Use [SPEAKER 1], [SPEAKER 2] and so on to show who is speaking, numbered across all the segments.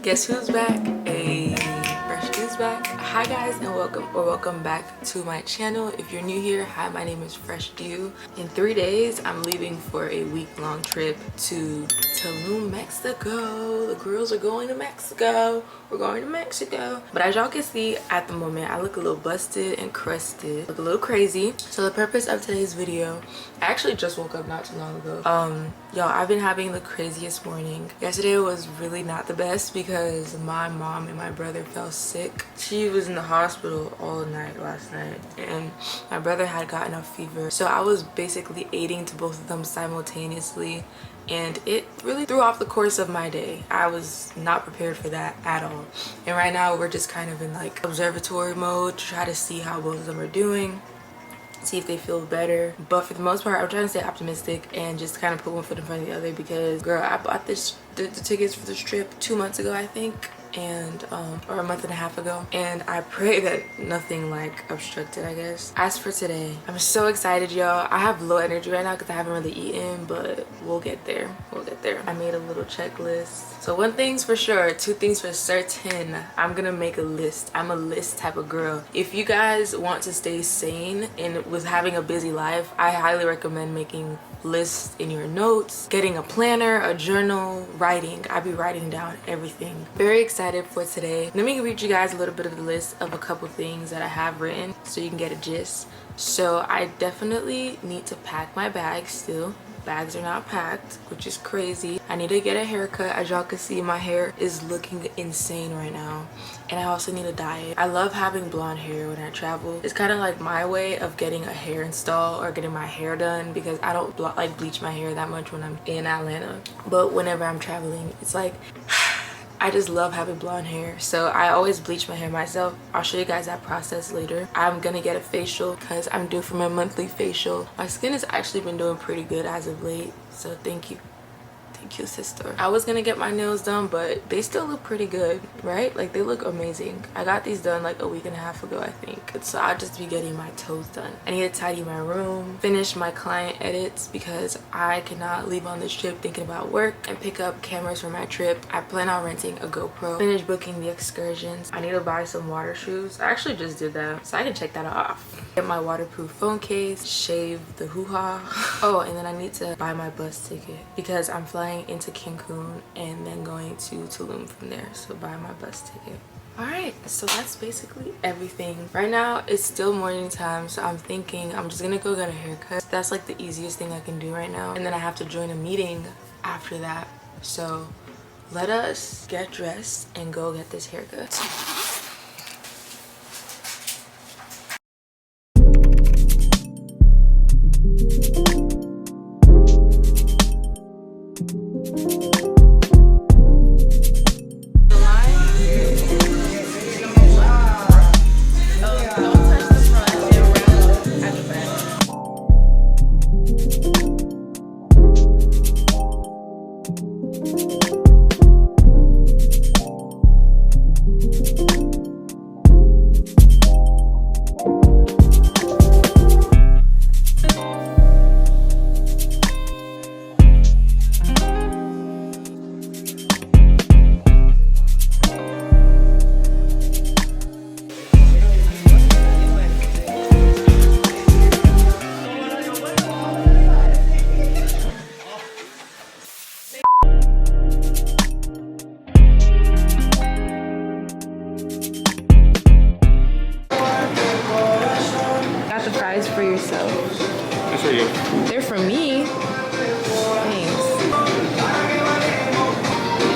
[SPEAKER 1] Guess who's back? Hey, Fresh is back. Hi guys, and welcome back to my channel. If you're new here, hi, my name is FRESH.DEWW. In 3 days, I'm leaving for a week-long trip to Tulum, Mexico. The girls are going to Mexico. We're going to Mexico. But as y'all can see at the moment, I look a little busted and crusted, look a little crazy. So the purpose of today's video, I actually just woke up not too long ago. Y'all, I've been having the craziest morning. Yesterday was really not the best because my mom and my brother fell sick. She was in the hospital all night last night, and my brother had gotten a fever. So I was basically aiding to both of them simultaneously, and it really threw off the course of my day. I was not prepared for that at all. And right now we're just kind of in like observatory mode to try to see how both of them are doing, see if they feel better. But for the most part, I'm trying to stay optimistic and just kind of put one foot in front of the other, because girl, I bought the tickets for this trip 2 months ago, I think, and or a month and a half ago, and I pray that nothing like obstructed, I guess. As for today, I'm so excited, y'all. I have low energy right now because I haven't really eaten, but we'll get there. I made a little checklist. So one thing's for sure, two things for certain, I'm gonna make a list. I'm a list type of girl. If you guys want to stay sane and with having a busy life, I highly recommend making lists in your notes, getting a planner, a journal, writing. I be writing down everything. Very excited for today. Let me read you guys a little bit of the list of a couple things that I have written so you can get a gist. So I definitely need to pack my bags still. Bags are not packed, which is crazy. I need to get a haircut. As y'all can see, my hair is looking insane right now, and I also need a diet. I love having blonde hair when I travel. It's kind of like my way of getting a hair install or getting my hair done, because I don't like bleach my hair that much when I'm in Atlanta, but whenever I'm traveling, it's like I just love having blonde hair, so I always bleach my hair myself. I'll show you guys that process later. I'm gonna get a facial because I'm due for my monthly facial. My skin has actually been doing pretty good as of late, so thank you sister. I was gonna get my nails done, but they still look pretty good, right? Like, they look amazing. I got these done like a week and a half ago, I think, so I'll just be getting my toes done. I need to tidy my room, finish my client edits, because I cannot leave on this trip thinking about work, and pick up cameras for my trip. I plan on renting a GoPro, finish booking the excursions. I need to buy some water shoes. I actually just did that, so I can check that off. Get my waterproof phone case, shave the hoo-ha. Oh, and then I need to buy my bus ticket because I'm flying into Cancun and then going to Tulum from there, so buy my bus ticket. All right, so that's basically everything. Right now it's still morning time, so I'm thinking I'm just gonna go get a haircut. That's like the easiest thing I can do right now, and then I have to join a meeting after that. So let us get dressed and go get this haircut. For yourself.
[SPEAKER 2] That's for you.
[SPEAKER 1] They're for me. Thanks.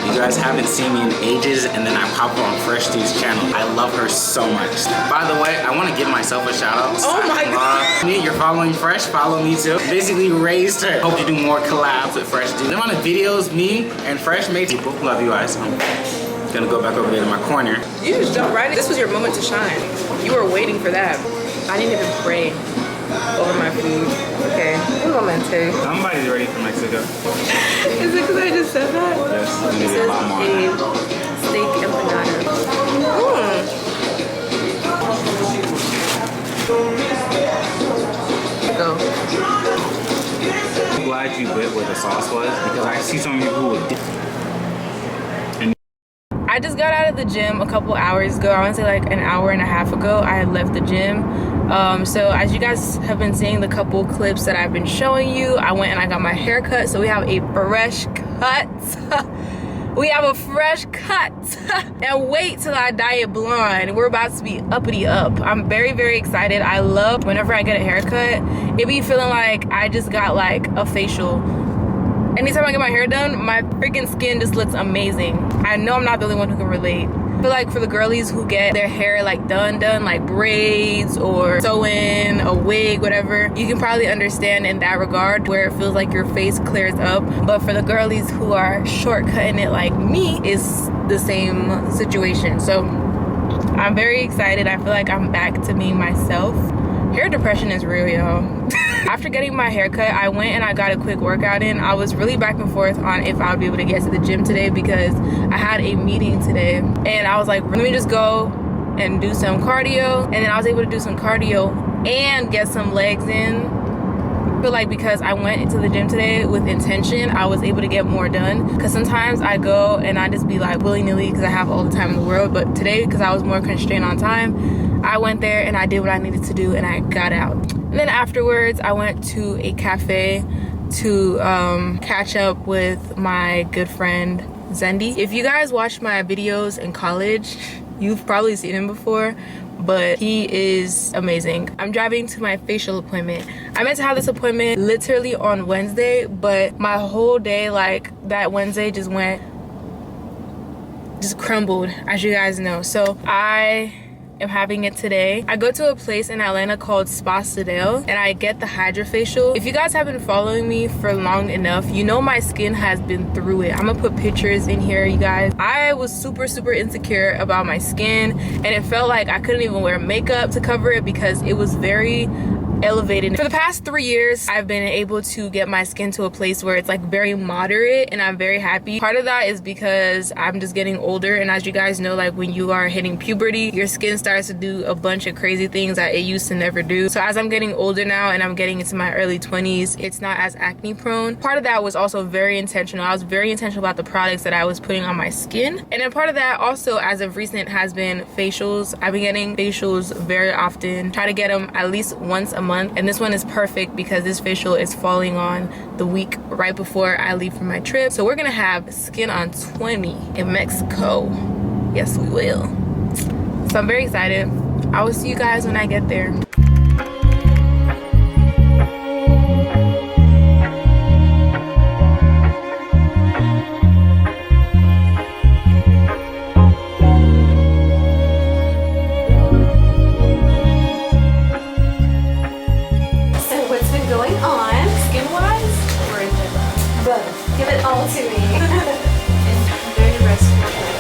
[SPEAKER 2] You guys haven't seen me in ages, and then I pop up on FRESH.DEWW's channel. I love her so much. By the way, I want to give myself a shout out.
[SPEAKER 1] Oh my god.
[SPEAKER 2] You're following Fresh, follow me too. Basically raised her. Hope you do more collabs with FRESH.DEWWW. The amount of videos me and Fresh made, people love you guys. I'm gonna go back over there to my corner.
[SPEAKER 1] You just jumped right in. This was your moment to shine. You were waiting for that. I didn't even pray over my food. Okay, un momento.
[SPEAKER 2] Somebody's ready for Mexico.
[SPEAKER 1] Is it because I just said that?
[SPEAKER 2] Yes,
[SPEAKER 1] This is a steak empanada. Go.
[SPEAKER 2] I'm glad you went where the sauce was, because I see some people who would dip.
[SPEAKER 1] I just the gym a couple hours ago. I want to say like an hour and a half ago I had left the gym. So as you guys have been seeing the couple clips that I've been showing you, I went and I got my hair cut. So we have a fresh cut. We have a fresh cut. And wait till I dye it blonde. We're about to be uppity up. I'm very, very excited. I love whenever I get a haircut, it be feeling like I just got like a facial. Anytime I get my hair done, my freaking skin just looks amazing. I know I'm not the only one who can relate. I feel like for the girlies who get their hair like done like braids or sew-in, a wig, whatever, you can probably understand in that regard where it feels like your face clears up. But for the girlies who are shortcutting it like me, it's the same situation. So I'm very excited. I feel like I'm back to being myself. Hair depression is real, y'all. After getting my haircut, I went and I got a quick workout in. I was really back and forth on if I would be able to get to the gym today because I had a meeting today. And I was like, let me just go and do some cardio. And then I was able to do some cardio and get some legs in. I feel like because I went into the gym today with intention, I was able to get more done. Because sometimes I go and I just be like willy-nilly because I have all the time in the world. But today, because I was more constrained on time, I went there and I did what I needed to do and I got out. And then afterwards, I went to a cafe to catch up with my good friend, Zendi. If you guys watched my videos in college, you've probably seen him before, but he is amazing. I'm driving to my facial appointment. I meant to have this appointment literally on Wednesday, but my whole day, like that Wednesday just crumbled, as you guys know. So I am having it today. I go to a place in Atlanta called Spa-Sidel and I get the hydrofacial. If you guys have been following me for long enough, you know my skin has been through it. I'm gonna put pictures in here, you guys. I was super insecure about my skin and it felt like I couldn't even wear makeup to cover it because it was very elevated. For the past 3 years, I've been able to get my skin to a place where it's like very moderate and I'm very happy. Part of that is because I'm just getting older, and as you guys know, like when you are hitting puberty, your skin starts to do a bunch of crazy things that it used to never do. So as I'm getting older now and I'm getting into my early 20s, it's not as acne prone. Part of that was also very intentional. I was very intentional about the products that I was putting on my skin. And then part of that also, as of recent, has been facials. I've been getting facials very often. Try to get them at least once a month. And this one is perfect because this facial is falling on the week right before I leave for my trip. So we're gonna have skin on 20 in Mexico. Yes, we will. So I'm very excited. I will see you guys when I get there.
[SPEAKER 3] Give it all to me. It's very restful.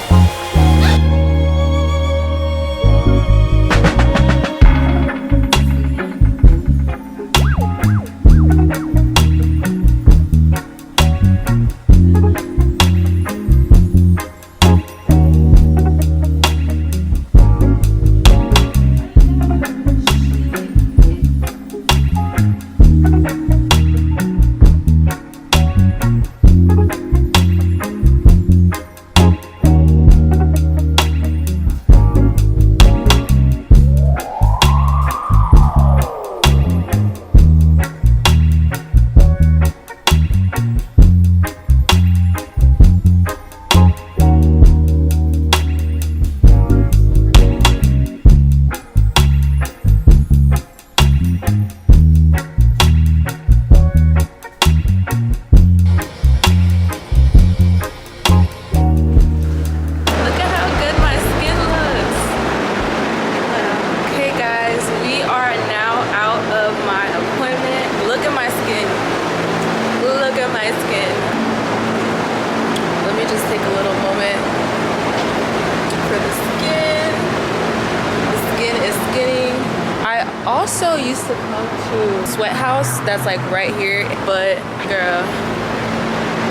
[SPEAKER 1] also used to come to Sweat House that's like right here, but girl,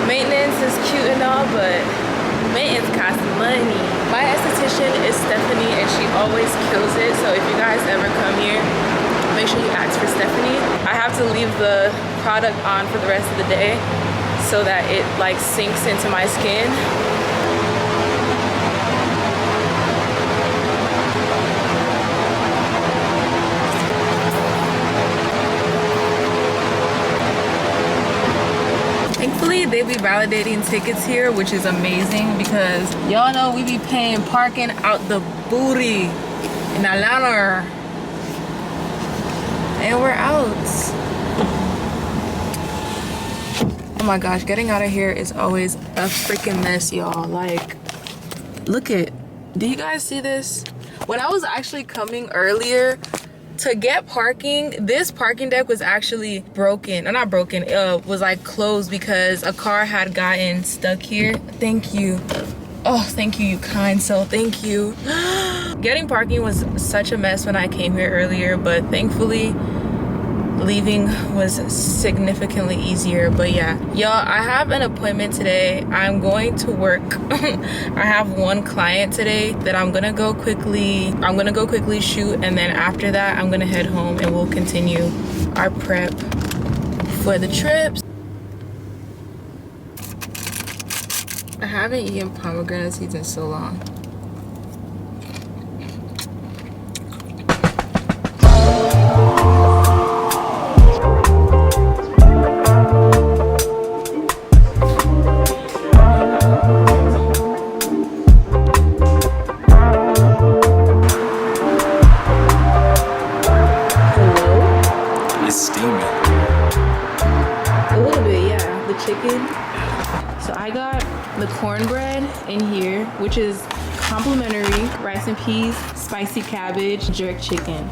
[SPEAKER 1] maintenance is cute and all, but maintenance costs money. My esthetician is Stephanie and she always kills it, so if you guys ever come here, make sure you ask for Stephanie. I have to leave the product on for the rest of the day so that it like sinks into my skin. they be validating tickets here, which is amazing because y'all know we be paying parking out the booty in Atlanta. And we're out. Oh my gosh, getting out of here is always a freaking mess, y'all. Like, look at, do you guys see this? When I was actually coming earlier to get parking, this parking deck was actually broken. Or not broken, it was like closed because a car had gotten stuck here. Thank you. Oh, thank you, you kind soul, thank you. Getting parking was such a mess when I came here earlier, but thankfully, leaving was significantly easier. But yeah, y'all, I have an appointment today. I'm going to work. I have one client today that I'm gonna go quickly shoot, and then after that I'm gonna head home and we'll continue our prep for the trips. I haven't eaten pomegranate seeds in so long. Cornbread in here, which is complimentary, rice and peas, spicy cabbage, jerk chicken.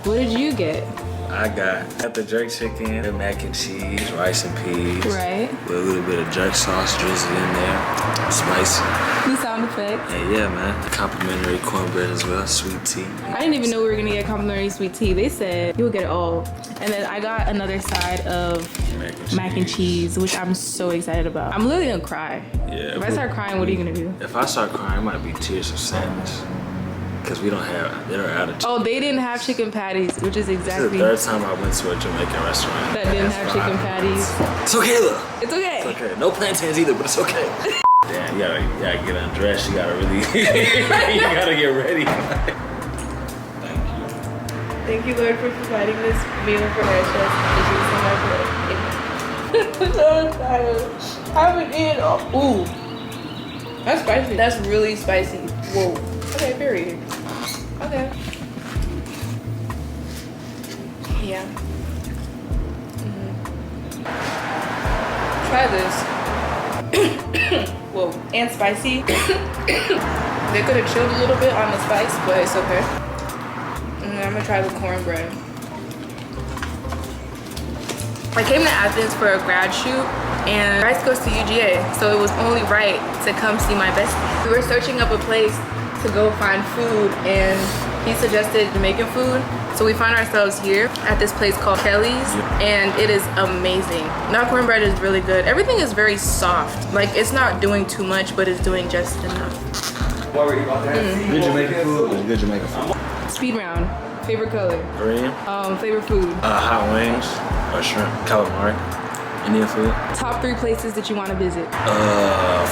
[SPEAKER 1] What did you get?
[SPEAKER 2] I got the jerk chicken, the mac and cheese, rice and peas.
[SPEAKER 1] Right.
[SPEAKER 2] With a little bit of jerk sauce drizzled in there. Spicy.
[SPEAKER 1] The sound effect.
[SPEAKER 2] And yeah, man. Complimentary cornbread as well, sweet tea.
[SPEAKER 1] I didn't even know we were gonna get complimentary sweet tea. They said you would get it all. And then I got another side of mac and cheese, which I'm so excited about. I'm literally gonna cry.
[SPEAKER 2] Yeah.
[SPEAKER 1] If I start crying, what are you gonna do?
[SPEAKER 2] If I start crying, it might be tears of sadness. Because they don't out of chicken.
[SPEAKER 1] Oh, they didn't have chicken patties, which is exactly.
[SPEAKER 2] This is the third time I went to a Jamaican restaurant
[SPEAKER 1] that didn't have chicken patties.
[SPEAKER 2] It's okay though.
[SPEAKER 1] It's okay.
[SPEAKER 2] It's okay. No plantains either, but it's okay. Damn, you gotta get undressed. You gotta really, you gotta get ready. Thank you.
[SPEAKER 1] Thank you, Lord, for providing this meal for our chefs. I'm so tired. I haven't eaten all. Ooh, that's spicy. That's really spicy. Whoa. Okay, period. Okay. Yeah. Try this. Whoa, and spicy. They could have chilled a little bit on the spice, but it's okay. And then I'm gonna try the cornbread. I came to Athens for a grad shoot, and Bryce goes to UGA, so it was only right to come see my bestie. We were searching up a place to go find food, and he suggested Jamaican food. So we find ourselves here at this place called Kelly's, and it is amazing. That cornbread is really good. Everything is very soft. Like, it's not doing too much, but it's doing just enough.
[SPEAKER 2] Good Jamaican food. Good Jamaican food.
[SPEAKER 1] Speed round. Favorite color?
[SPEAKER 2] Green.
[SPEAKER 1] Favorite food?
[SPEAKER 2] Hot wings or shrimp, calamari. Indian food.
[SPEAKER 1] Top 3 places that you want to visit?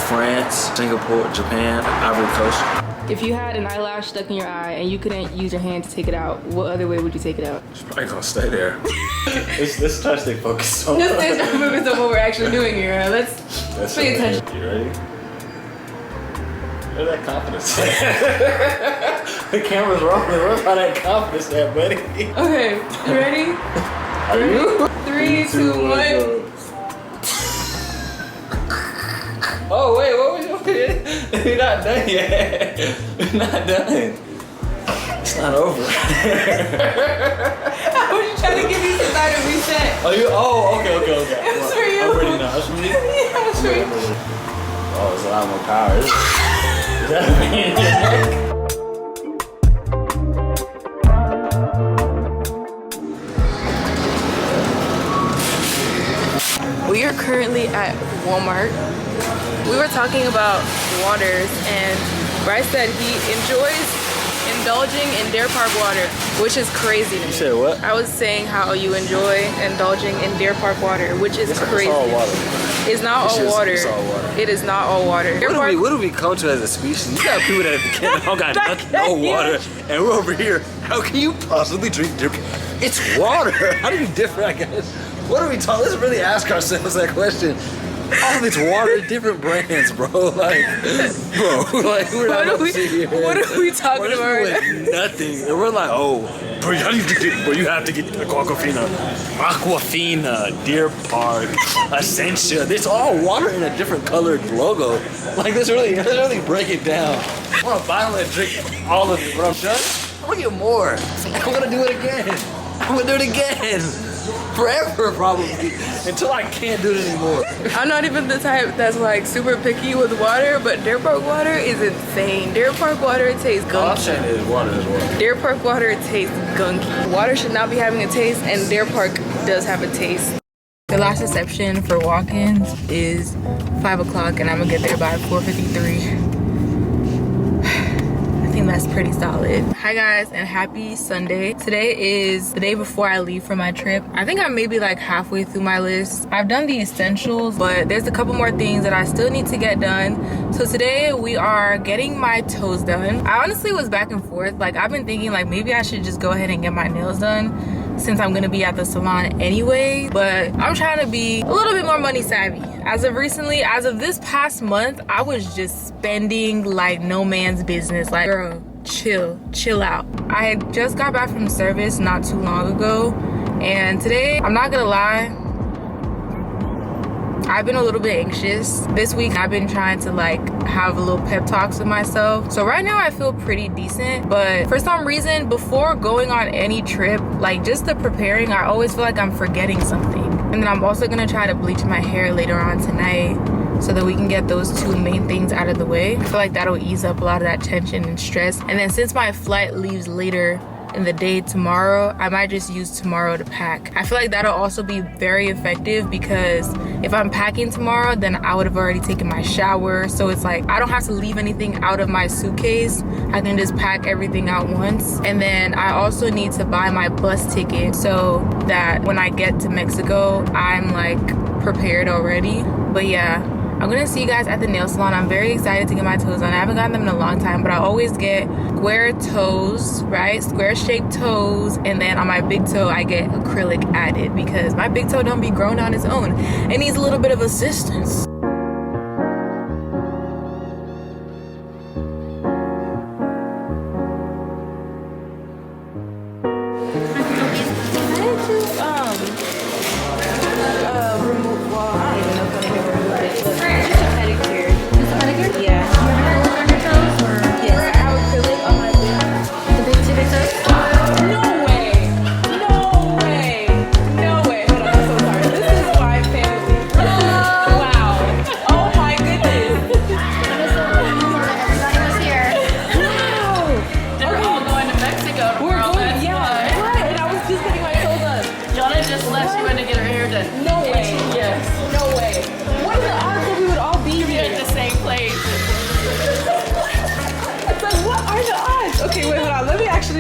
[SPEAKER 2] France, Singapore, Japan, Ivory Coast.
[SPEAKER 1] If you had an eyelash stuck in your eye and you couldn't use your hand to take it out, what other way would you take it out?
[SPEAKER 2] It's probably gonna stay there. Let's try to stay focused on
[SPEAKER 1] Let's stay focused on what we're actually doing here. Let's pay attention.
[SPEAKER 2] You ready? Where's that confidence? The camera's rolling. Where's all that confidence at, buddy?
[SPEAKER 1] Okay, you ready?
[SPEAKER 2] Are you?
[SPEAKER 1] 3, 2, 1.
[SPEAKER 2] Oh, wait, what was you doing? You're not done yet. You're not done. It's not over.
[SPEAKER 1] I was just trying to give you some time to reset.
[SPEAKER 2] Oh, you? Oh, okay.
[SPEAKER 1] It was for you.
[SPEAKER 2] I'm ready now. It's for me?
[SPEAKER 1] Yeah, it was for you.
[SPEAKER 2] Oh, it's a lot more power. Is that me in your neck?
[SPEAKER 1] We are currently at Walmart. We were talking about waters, and Bryce said he enjoys indulging in Deer Park water, which is crazy to me.
[SPEAKER 2] You said what?
[SPEAKER 1] I was saying how you enjoy indulging in Deer Park water, which is crazy.
[SPEAKER 2] It's all water.
[SPEAKER 1] It's not all water.
[SPEAKER 2] It's all water.
[SPEAKER 1] It is not all water.
[SPEAKER 2] What do we come to as a species? You got people that don't got nothing, no water, and we're over here. How can you possibly drink Deer Park? It's water. How do you differ, I guess? What are we talking? Let's really ask ourselves that question.
[SPEAKER 4] All of it's water, different brands, bro. Like, bro, like we're not gonna sit here.
[SPEAKER 1] What are we talking about right now?
[SPEAKER 4] Doing nothing. And we're like, oh, bro, you have to get Aquafina, Deer Park, Essentia. It's all water in a different colored logo. Like, let's really break it down. I want to finally drink all of it, bro. I'm done. I'm gonna get more. I'm gonna do it again. I'm gonna do it again. Forever, probably, until I can't do it anymore.
[SPEAKER 1] I'm not even the type that's like super picky with water, but Deer Park water is insane. Deer Park water tastes gunky.
[SPEAKER 4] All I'm saying is water is water. Deer
[SPEAKER 1] Park water tastes gunky. Water should not be having a taste, and Deer Park does have a taste. The last reception for walk-ins is 5 o'clock, and I'm gonna get there by 4:53. I think that's pretty solid. Hi guys, and happy Sunday. Today is the day before I leave for my trip. I think I'm maybe like halfway through my list. I've done the essentials, but there's a couple more things that I still need to get done. So today we are getting my toes done. I honestly was back and forth. Like, I've been thinking like maybe I should just go ahead and get my nails done since I'm gonna be at the salon anyway, but I'm trying to be a little bit more money savvy. As of this past month, I was just spending like no man's business. Like, girl, chill out. I had just got back from service not too long ago, and today, I'm not gonna lie, I've been a little bit anxious. This week, I've been trying to like have a little pep talks with myself. So right now I feel pretty decent, but for some reason, before going on any trip, like just the preparing, I always feel like I'm forgetting something. And then I'm also gonna try to bleach my hair later on tonight so that we can get those two main things out of the way. I feel like that'll ease up a lot of that tension and stress. And then since my flight leaves later in the day tomorrow, I might just use tomorrow to pack. I feel like that'll also be very effective because if I'm packing tomorrow, then I would have already taken my shower. So it's like, I don't have to leave anything out of my suitcase. I can just pack everything out once. And then I also need to buy my bus ticket so that when I get to Mexico, I'm like prepared already. But yeah, I'm gonna see you guys at the nail salon. I'm very excited to get my toes done. I haven't gotten them in a long time, but I always get square toes, right? Square shaped toes, and then on my big toe, I get acrylic added because my big toe don't be growing on its own. It needs a little bit of assistance.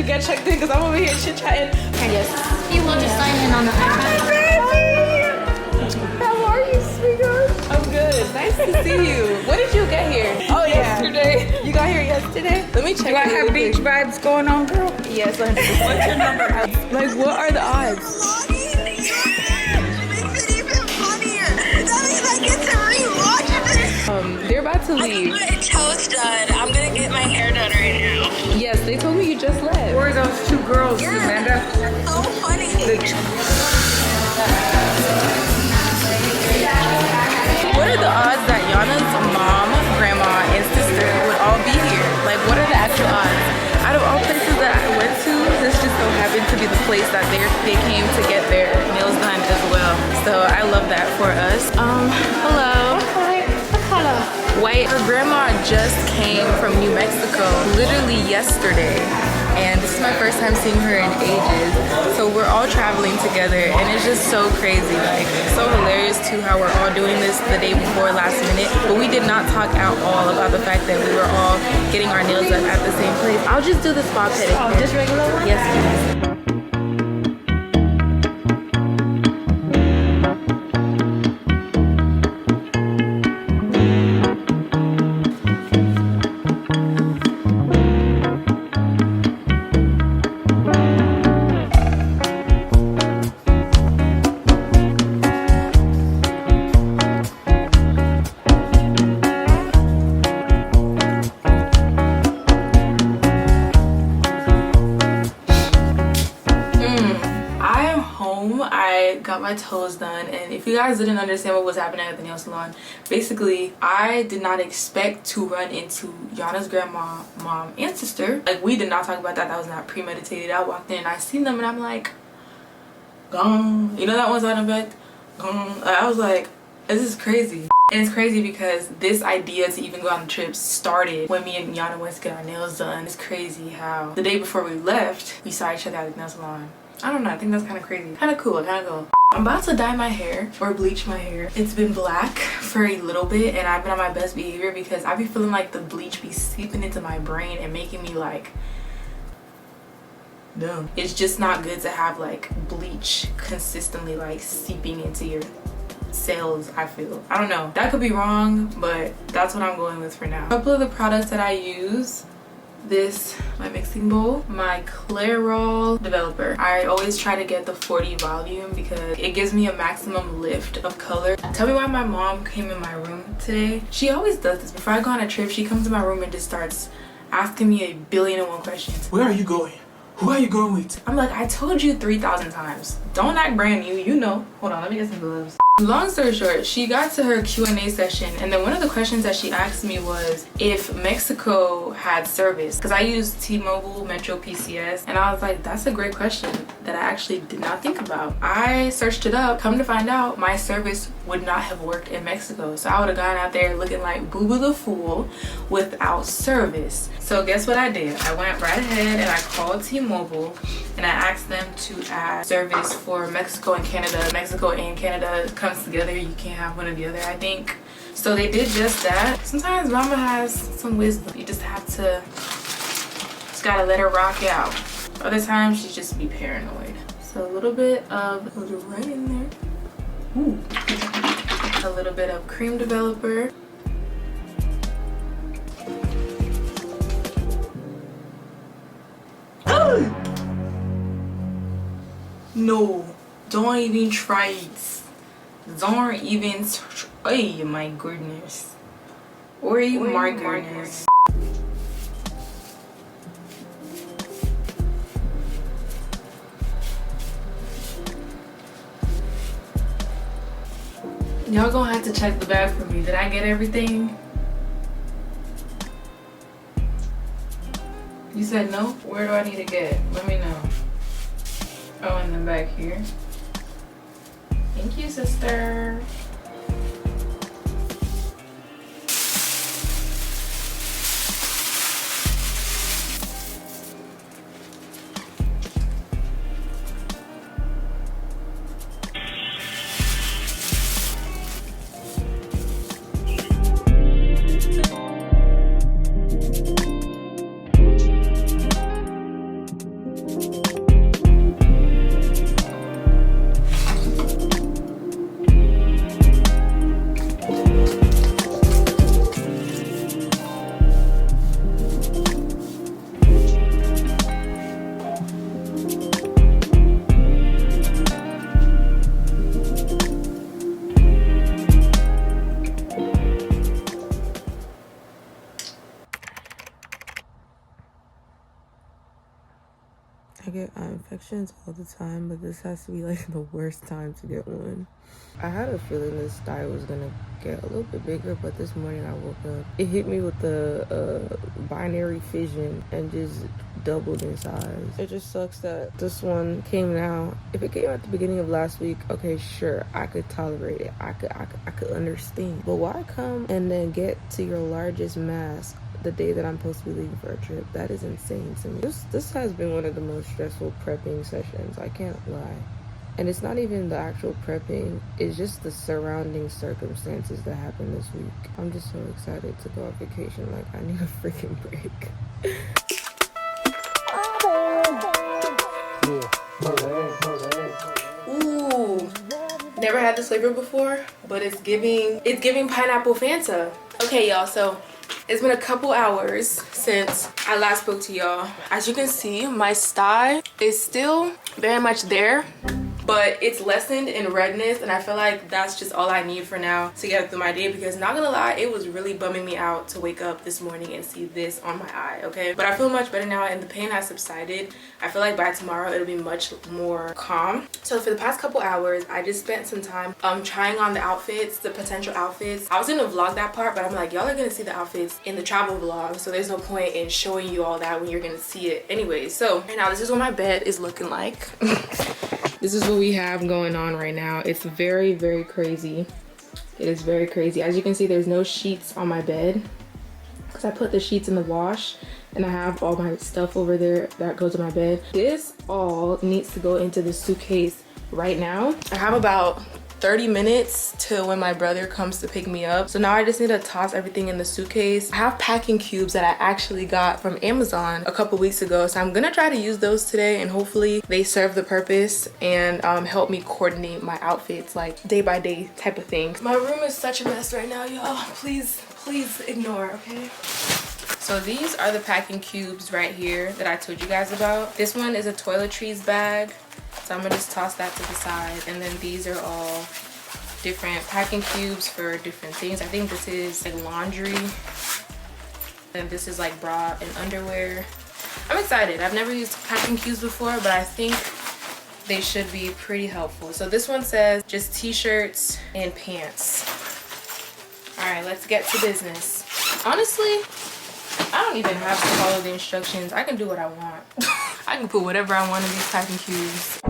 [SPEAKER 1] Get checked in because I'm over here chit-chatting.
[SPEAKER 3] Yes. You will just sign in on the iPad.
[SPEAKER 1] How are you, sweetheart? I'm good. Nice to see you. When did you get here? Oh, yesterday. You got here yesterday? Let me check.
[SPEAKER 5] Do I have beach vibes going on, girl?
[SPEAKER 1] Yes, 100%. What's your number? Like, what are the odds? They're about to leave.
[SPEAKER 6] I got my toes done. I'm gonna get my hair done right now.
[SPEAKER 1] Yes, they told me you just left.
[SPEAKER 5] Who are those two girls, Amanda?
[SPEAKER 6] That's so funny.
[SPEAKER 1] What are the odds that Yana's mom, grandma, and sister would all be here? Like, what are the actual odds? Out of all places that I went to, this just so happened to be the place that they came to get their nails done as well. So I love that for us. Hello. Wait, her grandma just came from New Mexico literally yesterday, and this is my first time seeing her in ages. So we're all traveling together, and it's just so crazy, like so hilarious too how we're all doing this the day before last minute, but we did not talk at all about the fact that we were all getting our nails done at the same place. I'll just do the spa pedicure. Oh, just regular one? Yes, please. got my toes done. And if you guys didn't understand what was happening at the nail salon, basically I did not expect to run into Yana's grandma, mom, and sister. Like, we did not talk about that. That was not premeditated. I walked in and I seen them and I'm like, gong. You know that one sound effect? Gong. I was like, this is crazy. And it's crazy because this idea to even go on the trip started when me and Yana went to get our nails done. It's crazy how the day before we left, we saw each other at the nail salon. I don't know, I think that's kind of crazy. Kind of cool, kind of cool. I'm about to dye my hair or bleach my hair. It's been black for a little bit and I've been on my best behavior because I be feeling like the bleach be seeping into my brain and making me like dumb. It's just not good to have like bleach consistently like seeping into your cells, I feel. I don't know, that could be wrong, but that's what I'm going with for now. A couple of the products that I use: this, my mixing bowl, my Clairol developer. I always try to get the 40 volume because it gives me a maximum lift of color. Tell me why my mom came in my room today. She always does this. Before I go on a trip, she comes to my room and just starts asking me 1,000,000,001 questions. Where are you going? Who are you going with? I'm like, I told you 3,000 times. Don't act brand new, you know. Hold on, let me get some gloves. Long story short, she got to her Q&A session and then one of the questions that she asked me was if Mexico had service, because I use T-Mobile, Metro, PCS, and I was like, that's a great question that I actually did not think about. I searched it up. Come to find out, my service would not have worked in Mexico, so I would have gone out there looking like Boo Boo the Fool without service. So guess what I did? I went right ahead and I called T-Mobile and I asked them to add service for Mexico and Canada. Mexico and Canada comes together, you can't have one or the other, I think. So they did just that. Sometimes mama has some wisdom. You just have to, just gotta let her rock out. Other times she just be paranoid. So a little bit of, put it right in there. Ooh. A little bit of cream developer. No, don't even try it. Don't even oh my goodness. Oh my goodness. Y'all gonna have to check the bag for me. Did I get everything? You said no? Where do I need to get? Let me know. Oh, in the back here. Thank you, sister. I get eye infections all the time, but this has to be like the worst time to get one. I had a feeling this dye was gonna get a little bit bigger, but this morning I woke up, it hit me with the binary fission and just doubled in size. It just sucks that this one came now. If it came at the beginning of last week, okay, sure, I could tolerate it. I could understand. But why come and then get to your largest mass the day that I'm supposed to be leaving for a trip? That is insane to me. This has been one of the most stressful prepping sessions, I can't lie. And it's not even the actual prepping, it's just the surrounding circumstances that happened this week. I'm just so excited to go on vacation, like I need a freaking break. Ooh, never had this flavor before, but it's giving pineapple Fanta. Okay, y'all, so it's been a couple hours since I last spoke to y'all. As you can see, my style is still very much there, but it's lessened in redness, and I feel like that's just all I need for now to get through my day, because not gonna lie, it was really bumming me out to wake up this morning and see this on my eye, okay? But I feel much better now and the pain has subsided. I feel like by tomorrow it'll be much more calm. So for the past couple hours, I just spent some time trying on the outfits, the potential outfits. I was gonna vlog that part, but I'm like, y'all are gonna see the outfits in the travel vlog, so there's no point in showing you all that when you're gonna see it anyway. So right now, this is what my bed is looking like. This is what we have going on right now. It's very, very crazy. It is very crazy. As you can see, there's no sheets on my bed because I put the sheets in the wash, and I have all my stuff over there that goes in my bed. This all needs to go into the suitcase right now. I have about 30 minutes till when my brother comes to pick me up. So now I just need to toss everything in the suitcase. I have packing cubes that I actually got from Amazon a couple weeks ago. So I'm gonna try to use those today, and hopefully they serve the purpose and help me coordinate my outfits, like day by day type of thing. My room is such a mess right now, y'all. Please ignore, okay? So these are the packing cubes right here that I told you guys about. This one is a toiletries bag. So I'm gonna just toss that to the side, and then these are all different packing cubes for different things. I think this is like laundry, and this is like bra and underwear. I'm excited. I've never used packing cubes before, but I think they should be pretty helpful. So this one says just t-shirts and pants. All right, let's get to business. Honestly, I don't even have to follow the instructions. I can do what I want. I can put whatever I want in these packing cubes.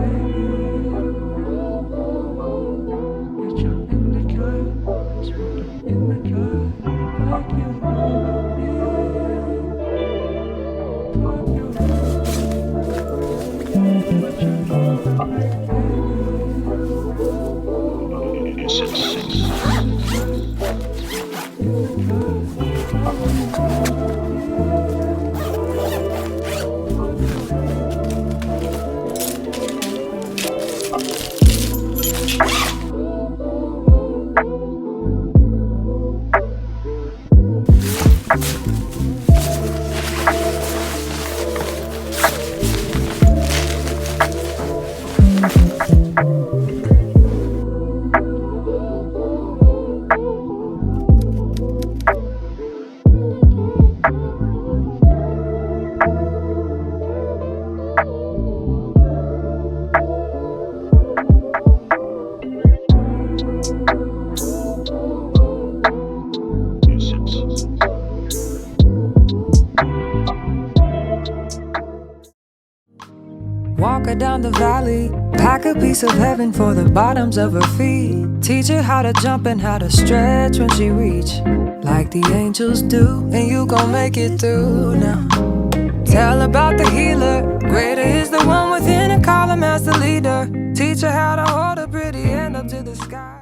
[SPEAKER 7] Walk her down the valley, pack a piece of heaven for the bottoms of her feet. Teach her how to jump and how to stretch when she reach, like the angels do, and you gon' make it through now. Tell about the healer, greater is the one within her, call him as the leader. Teach her how to hold her pretty hand up to the sky.